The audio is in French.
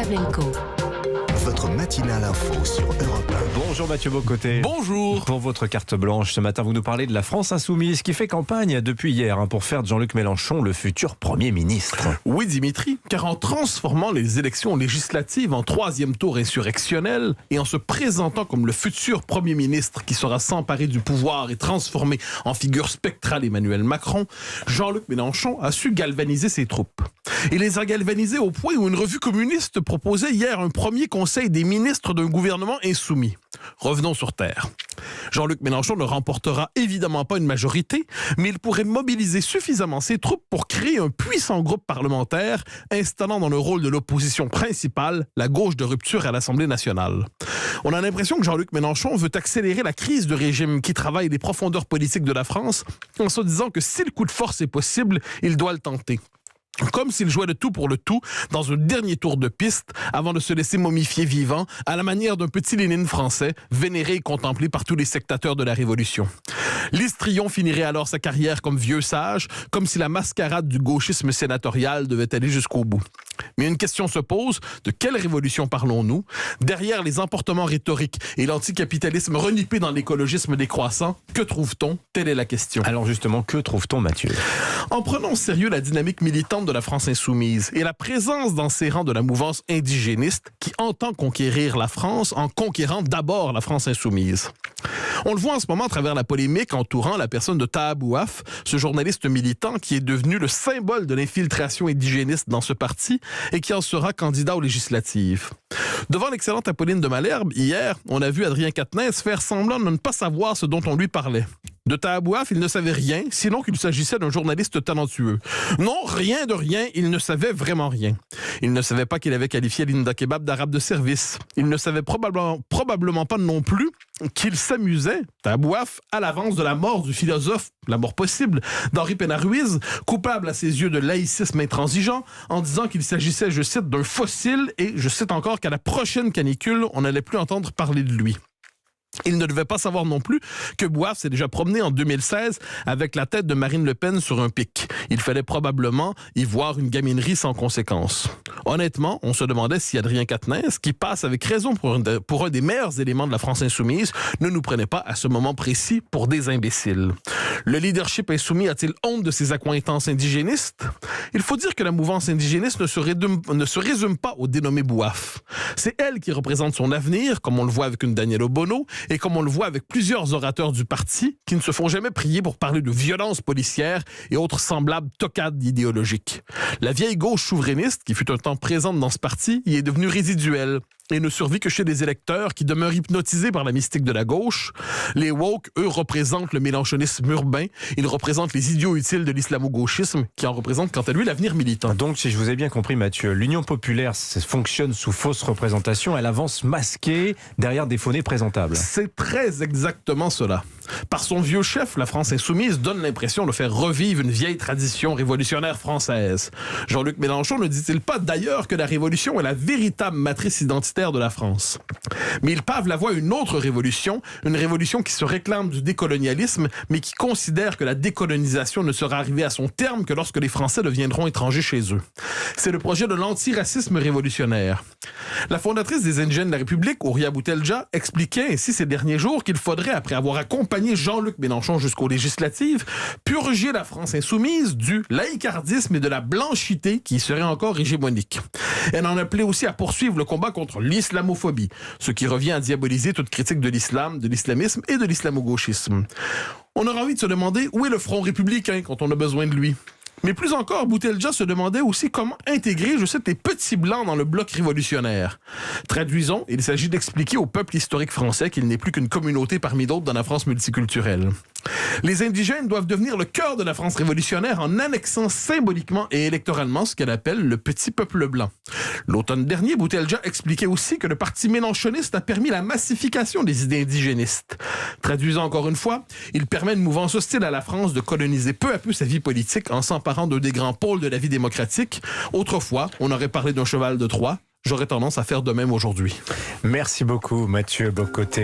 Pavlenko. Votre matinale info sur Europe 1. Bonjour Mathieu Bocoté. Bonjour. Pour votre carte blanche, ce matin, vous nous parlez de la France insoumise qui fait campagne depuis hier pour faire de Jean-Luc Mélenchon le futur Premier ministre. Oui, Dimitri, car en transformant les élections législatives en troisième tour insurrectionnel et en se présentant comme le futur Premier ministre qui sera s'emparer du pouvoir et transformé en figure spectrale Emmanuel Macron, Jean-Luc Mélenchon a su galvaniser ses troupes. Il les a galvanisés au point où une revue communiste proposait hier un premier conseil des ministres d'un gouvernement insoumis. Revenons sur terre. Jean-Luc Mélenchon ne remportera évidemment pas une majorité, mais il pourrait mobiliser suffisamment ses troupes pour créer un puissant groupe parlementaire, installant dans le rôle de l'opposition principale la gauche de rupture à l'Assemblée nationale. On a l'impression que Jean-Luc Mélenchon veut accélérer la crise de régime qui travaille les profondeurs politiques de la France en se disant que si le coup de force est possible, il doit le tenter. Comme s'il jouait le tout pour le tout dans un dernier tour de piste avant de se laisser momifier vivant à la manière d'un petit Lénine français vénéré et contemplé par tous les sectateurs de la Révolution. L'Histrion finirait alors sa carrière comme vieux sage, comme si la mascarade du gauchisme sénatorial devait aller jusqu'au bout. Mais une question se pose, de quelle révolution parlons-nous? Derrière les emportements rhétoriques et l'anticapitalisme renippé dans l'écologisme décroissant, que trouve-t-on? Telle est la question. Alors justement, que trouve-t-on, Mathieu? En prenant au sérieux la dynamique militante de la France insoumise et la présence dans ses rangs de la mouvance indigéniste qui entend conquérir la France en conquérant d'abord la France insoumise. On le voit en ce moment à travers la polémique entourant la personne de Taha Bouaf, ce journaliste militant qui est devenu le symbole de l'infiltration indigéniste dans ce parti et qui en sera candidat aux législatives. Devant l'excellente Apolline de Malherbe, hier, on a vu Adrien Quatennens faire semblant de ne pas savoir ce dont on lui parlait. De Taha Bouaf, il ne savait rien, sinon qu'il s'agissait d'un journaliste talentueux. Non, rien de rien, il ne savait vraiment rien. Il ne savait pas qu'il avait qualifié Linda Kebab d'arabe de service. Il ne savait probablement pas non plus qu'il s'amusait, Taha Bouaf, à l'avance de la mort du philosophe, la mort possible, d'Henri Pénard-Ruiz, coupable à ses yeux de laïcisme intransigeant, en disant qu'il s'agissait, je cite, d'un fossile et, je cite encore, qu'à la prochaine canicule, on n'allait plus entendre parler de lui. Il ne devait pas savoir non plus que Bouaf s'est déjà promené en 2016 avec la tête de Marine Le Pen sur un pic. Il fallait probablement y voir une gaminerie sans conséquence. Honnêtement, on se demandait si Adrien Quatennens, qui passe avec raison pour un des meilleurs éléments de la France insoumise, ne nous prenait pas à ce moment précis pour des imbéciles. Le leadership insoumis a-t-il honte de ses accointances indigénistes? Il faut dire que la mouvance indigéniste ne se résume pas au dénommé Bouaf. C'est elle qui représente son avenir, comme on le voit avec une Danielle Obono, et comme on le voit avec plusieurs orateurs du parti qui ne se font jamais prier pour parler de violence policière et autres semblables toccades idéologiques. La vieille gauche souverainiste, qui fut un temps présente dans ce parti, y est devenue résiduelle et ne survit que chez des électeurs qui demeurent hypnotisés par la mystique de la gauche. Les woke, eux, représentent le mélenchonisme urbain. Ils représentent les idiots utiles de l'islamo-gauchisme, qui en représentent quant à lui l'avenir militant. Donc, si je vous ai bien compris, Mathieu, l'Union populaire fonctionne sous fausse représentation. Elle avance masquée derrière des faux nez présentables. C'est très exactement cela. Par son vieux chef, la France insoumise donne l'impression de faire revivre une vieille tradition révolutionnaire française. Jean-Luc Mélenchon ne dit-il pas d'ailleurs que la révolution est la véritable matrice identitaire de la France? Mais il pave la voie à une autre révolution, une révolution qui se réclame du décolonialisme, mais qui considère que la décolonisation ne sera arrivée à son terme que lorsque les Français deviendront étrangers chez eux. C'est le projet de l'antiracisme révolutionnaire. La fondatrice des Indigènes de la République, Ouria Boutelja, expliquait ainsi ces derniers jours qu'il faudrait, après avoir accompagné Jean-Luc Mélenchon jusqu'aux législatives, purger la France insoumise du laïcardisme et de la blanchité qui y serait encore hégémonique. Elle en appelait aussi à poursuivre le combat contre l'islamophobie, ce qui revient à diaboliser toute critique de l'islam, de l'islamisme et de l'islamo-gauchisme. On aura envie de se demander où est le Front républicain quand on a besoin de lui. Mais plus encore, Boutelja se demandait aussi comment intégrer, je cite, les petits blancs dans le bloc révolutionnaire. Traduisons, il s'agit d'expliquer au peuple historique français qu'il n'est plus qu'une communauté parmi d'autres dans la France multiculturelle. Les indigènes doivent devenir le cœur de la France révolutionnaire en annexant symboliquement et électoralement ce qu'elle appelle le petit peuple blanc. L'automne dernier, Boutelja expliquait aussi que le parti mélenchoniste a permis la massification des idées indigénistes. Traduisant encore une fois, il permet à une mouvance hostile à la France de coloniser peu à peu sa vie politique en s'emparant d'un des grands pôles de la vie démocratique. Autrefois, on aurait parlé d'un cheval de Troie. J'aurais tendance à faire de même aujourd'hui. Merci beaucoup, Mathieu Bocoté.